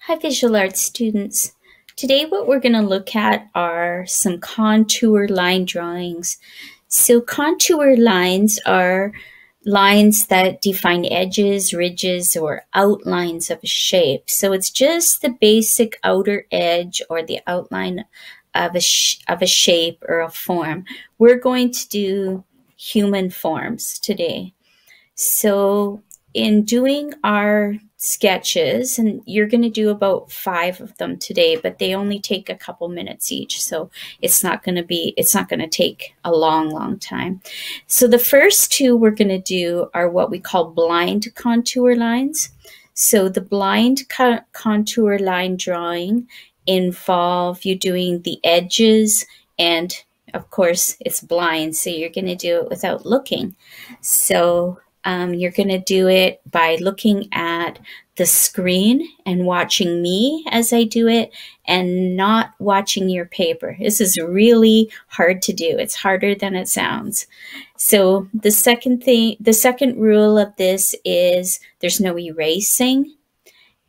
Hi, visual arts students. Today what we're going to look at are some contour line drawings. So contour lines are lines that define edges, ridges, or outlines of a shape. So it's just the basic outer edge or the outline of a shape or a form. We're going to do human forms today. So in doing our sketches, and you're going to do about 5 of them today, but they only take a couple minutes each, so it's not going to take a long time. So the first 2 we're going to do are what we call blind contour lines. So the blind contour line drawing involve you doing the edges, and of course it's blind, so you're going to do it without looking. So you're going to do it by looking at the screen and watching me as I do it and not watching your paper. This is really hard to do. It's harder than it sounds. So the second rule of this is there's no erasing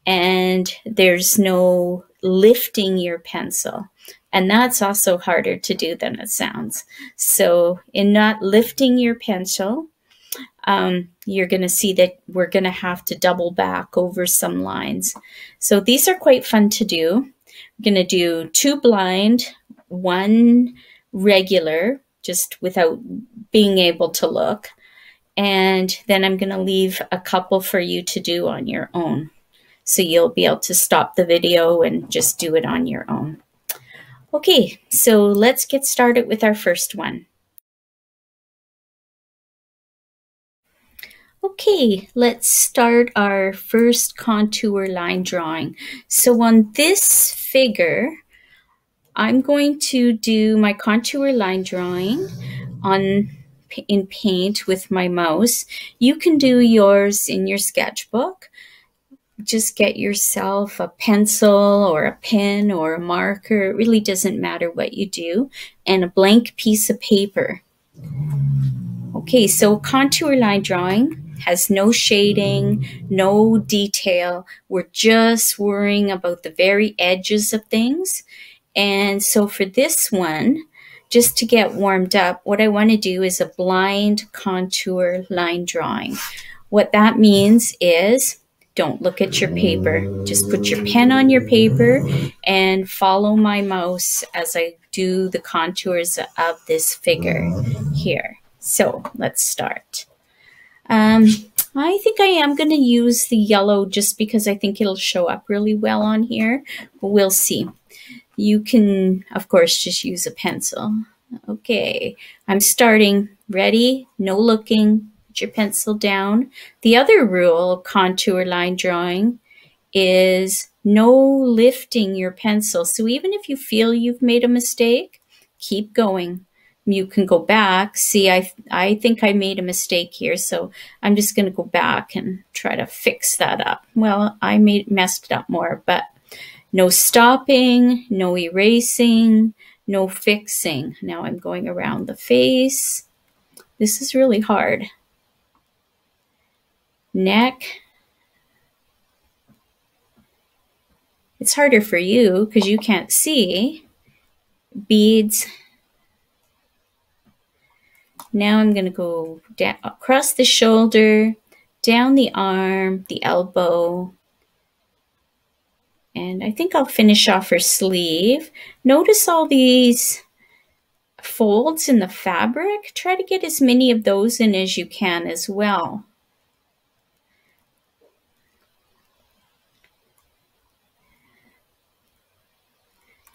and there's no lifting your pencil. And that's also harder to do than it sounds. So in not lifting your pencil, you're going to see that we're going to have to double back over some lines. So these are quite fun to do. We're going to do 2 blind, 1 regular, just without being able to look. And then I'm going to leave a couple for you to do on your own. So you'll be able to stop the video and just do it on your own. Okay, so let's get started with our first one. Okay, let's start our first contour line drawing. So on this figure, I'm going to do my contour line drawing in paint with my mouse. You can do yours in your sketchbook. Just get yourself a pencil or a pen or a marker. It really doesn't matter what you do, and a blank piece of paper. Okay, so contour line drawing has no shading, no detail. We're just worrying about the very edges of things. And so for this one, just to get warmed up, what I want to do is a blind contour line drawing. What that means is don't look at your paper. Just put your pen on your paper and follow my mouse as I do the contours of this figure here. So let's start. I think I am going to use the yellow just because I think it'll show up really well on here. But we'll see. You can, of course, just use a pencil. Okay, I'm starting. Ready? No looking. Put your pencil down. The other rule of contour line drawing is no lifting your pencil. So even if you feel you've made a mistake, keep going. You can go back. See, I think I made a mistake here, so I'm just going to go back and try to fix that up. Well, I messed it up more, but no stopping, no erasing, no fixing. Now I'm going around the face. This is really hard. Neck. It's harder for you because you can't see. Beads. Now I'm going to go down across the shoulder, down the arm, the elbow, and I think I'll finish off her sleeve. Notice all these folds in the fabric. Try to get as many of those in as you can as well.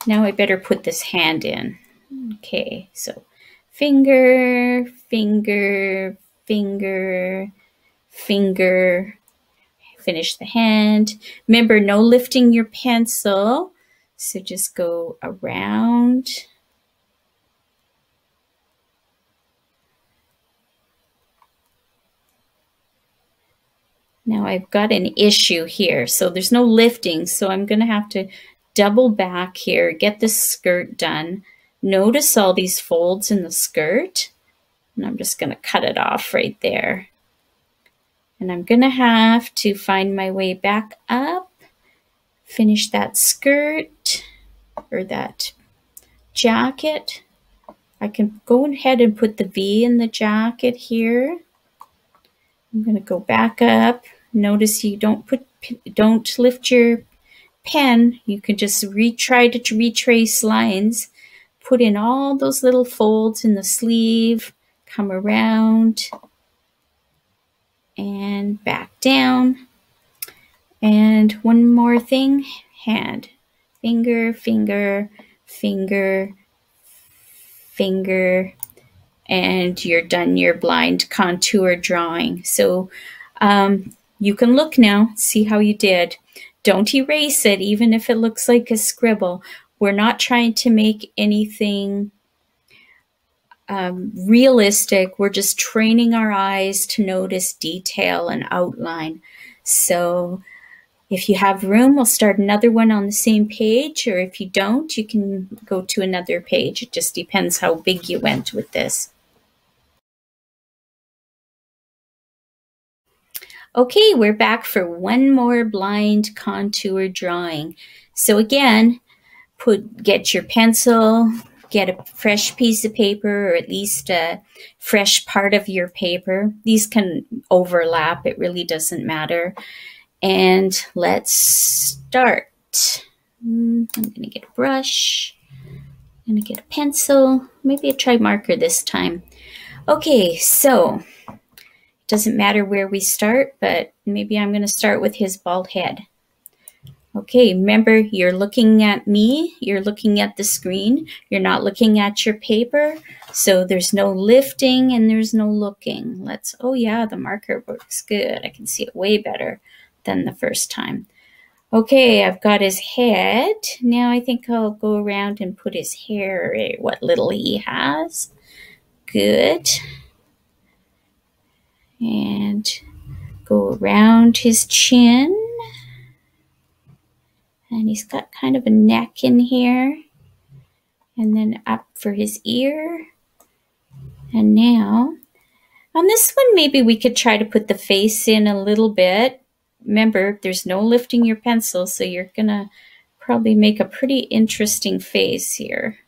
Now I better put this hand in. Okay, so finger, finger, finger, finger. Finish the hand. Remember, no lifting your pencil. So just go around. Now I've got an issue here. So there's no lifting. So I'm going to have to double back here, get this skirt done. Notice all these folds in the skirt. And I'm just going to cut it off right there. And I'm going to have to find my way back up, finish that skirt or that jacket. I can go ahead and put the V in the jacket here. I'm going to go back up. Notice you don't lift your pen. You can just try to retrace lines. Put in all those little folds in the sleeve. Come around and back down. And one more thing, hand. Finger, finger, finger, finger, and you're done your blind contour drawing. So you can look now, see how you did. Don't erase it, even if it looks like a scribble. We're not trying to make anything realistic. We're just training our eyes to notice detail and outline. So if you have room, we'll start another one on the same page, or if you don't, you can go to another page. It just depends how big you went with this. Okay, we're back for one more blind contour drawing. So again, get your pencil, get a fresh piece of paper, or at least a fresh part of your paper. These can overlap, it really doesn't matter. And let's start. I'm going to get a brush. I'm going to get a pencil. Maybe a try marker this time. Okay, so it doesn't matter where we start, but maybe I'm going to start with his bald head. Okay, remember, you're looking at me. You're looking at the screen. You're not looking at your paper. So there's no lifting and there's no looking. Oh yeah, the marker works good. I can see it way better than the first time. Okay, I've got his head. Now I think I'll go around and put his hair, what little he has. Good. And go around his chin. And he's got kind of a neck in here. And then up for his ear. And now, on this one, maybe we could try to put the face in a little bit. Remember, there's no lifting your pencil, so you're going to probably make a pretty interesting face here.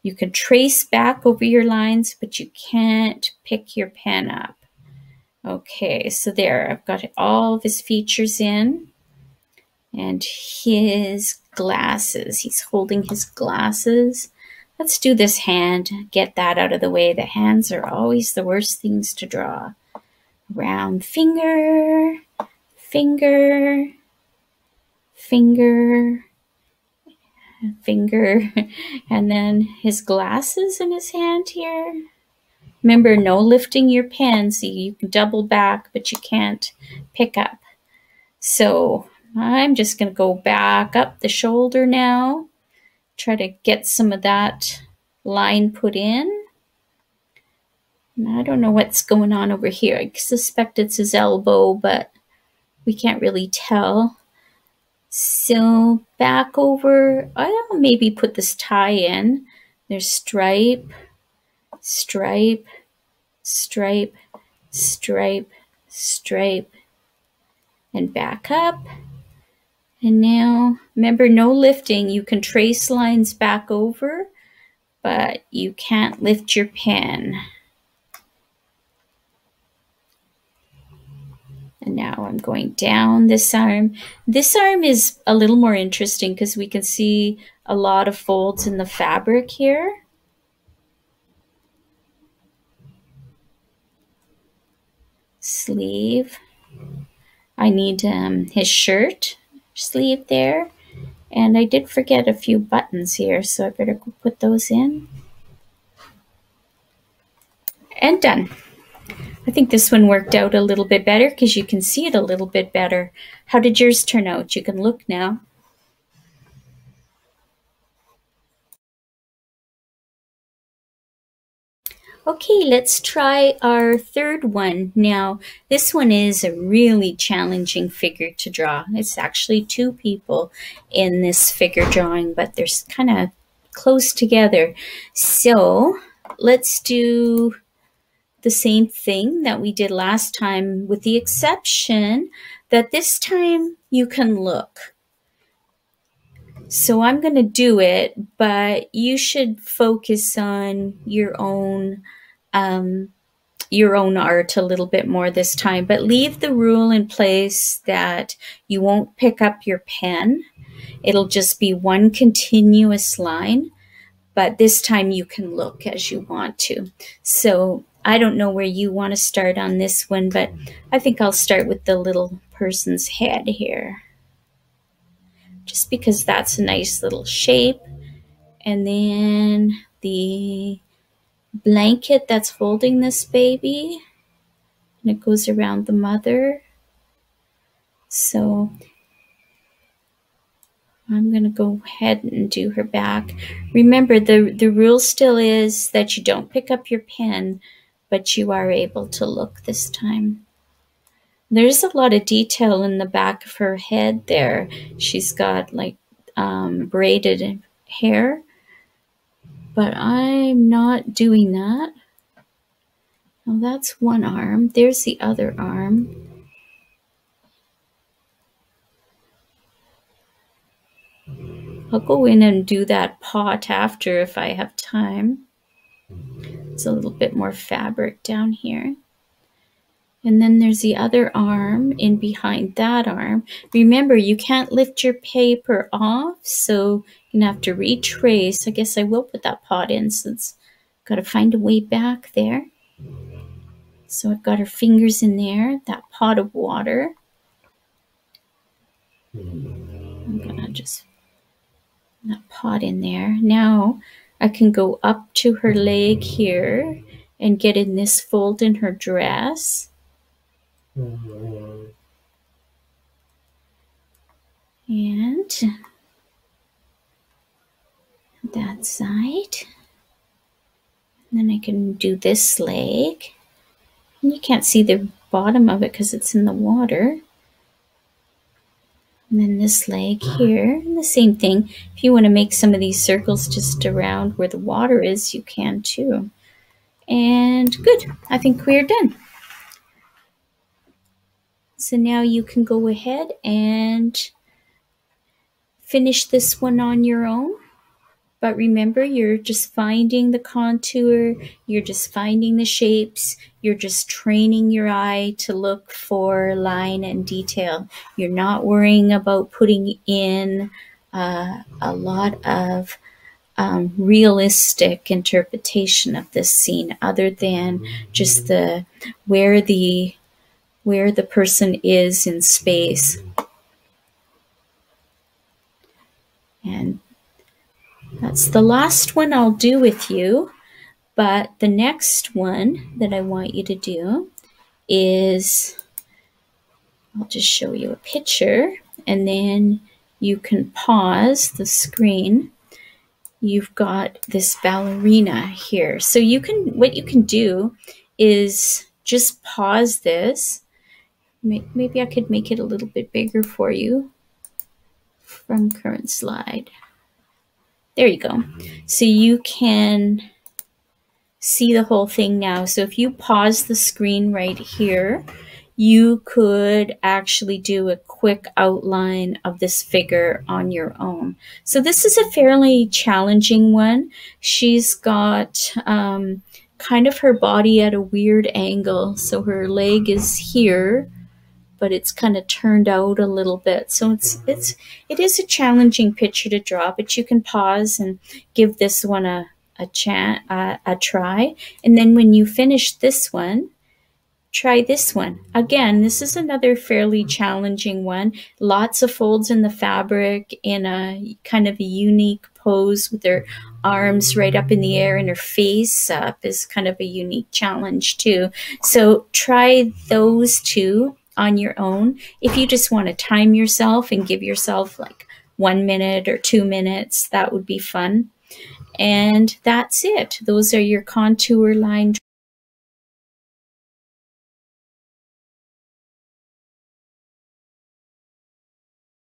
You can trace back over your lines, but you can't pick your pen up. Okay, so there, I've got all of his features in. And his glasses, he's holding his glasses. Let's do this hand, get that out of the way. The hands are always the worst things to draw. Round finger, finger, finger, finger, and then his glasses in his hand here. Remember, no lifting your pen, so you can double back, but you can't pick up. So I'm just going to go back up the shoulder now, try to get some of that line put in. And I don't know what's going on over here. I suspect it's his elbow, but we can't really tell. So back over, I'll maybe put this tie in. There's stripe, stripe, stripe, stripe, stripe, and back up. And now, remember, no lifting. You can trace lines back over, but you can't lift your pen. And now I'm going down this arm. This arm is a little more interesting because we can see a lot of folds in the fabric here. Sleeve. I need his shirt sleeve there. And I did forget a few buttons here, so I better go put those in. And done. I think this one worked out a little bit better because you can see it a little bit better. How did yours turn out? You can look now. Okay, let's try our third one. Now, this one is a really challenging figure to draw. It's actually two people in this figure drawing, but they're kind of close together. So let's do the same thing that we did last time, with the exception that this time you can look. So I'm going to do it, but you should focus on your own art a little bit more this time, but leave the rule in place that you won't pick up your pen. It'll just be one continuous line, but this time you can look as you want to. So I don't know where you want to start on this one, but I think I'll start with the little person's head here, just because that's a nice little shape. And then the blanket that's holding this baby, and it goes around the mother. So I'm going to go ahead and do her back. Remember, the rule still is that you don't pick up your pen, but you are able to look this time. There's a lot of detail in the back of her head there. She's got like braided hair, but I'm not doing that. Well, that's one arm. There's the other arm. I'll go in and do that pot after if I have time. It's a little bit more fabric down here. And then there's the other arm in behind that arm. Remember, you can't lift your paper off, so you're gonna have to retrace. I guess I will put that pot in since I've got to find a way back there. So I've got her fingers in there, that pot of water. I'm gonna just put that pot in there. Now I can go up to her leg here and get in this fold in her dress. And that side. And then I can do this leg. And you can't see the bottom of it because it's in the water. And then this leg here, and the same thing. If you want to make some of these circles just around where the water is, you can too. And good, I think we're done. So now you can go ahead and finish this one on your own. But remember, you're just finding the contour, you're just finding the shapes, you're just training your eye to look for line and detail. You're not worrying about putting in a lot of realistic interpretation of this scene, other than just where the person is in space. And that's the last one I'll do with you, but the next one that I want you to do is, I'll just show you a picture and then you can pause the screen. You've got this ballerina here. So what you can do is just pause this. Maybe I could make it a little bit bigger for you from current slide. There you go. So you can see the whole thing now. So if you pause the screen right here, you could actually do a quick outline of this figure on your own. So this is a fairly challenging one. She's got kind of her body at a weird angle. So her leg is here, but it's kind of turned out a little bit. So it is a challenging picture to draw, but you can pause and give this one a try. And then when you finish this one, try this one. Again, this is another fairly challenging one. Lots of folds in the fabric in a kind of a unique pose with her arms right up in the air and her face up is kind of a unique challenge too. So try those two on your own. If you just want to time yourself and give yourself like 1 minute or 2 minutes, that would be fun. And that's it. Those are your contour line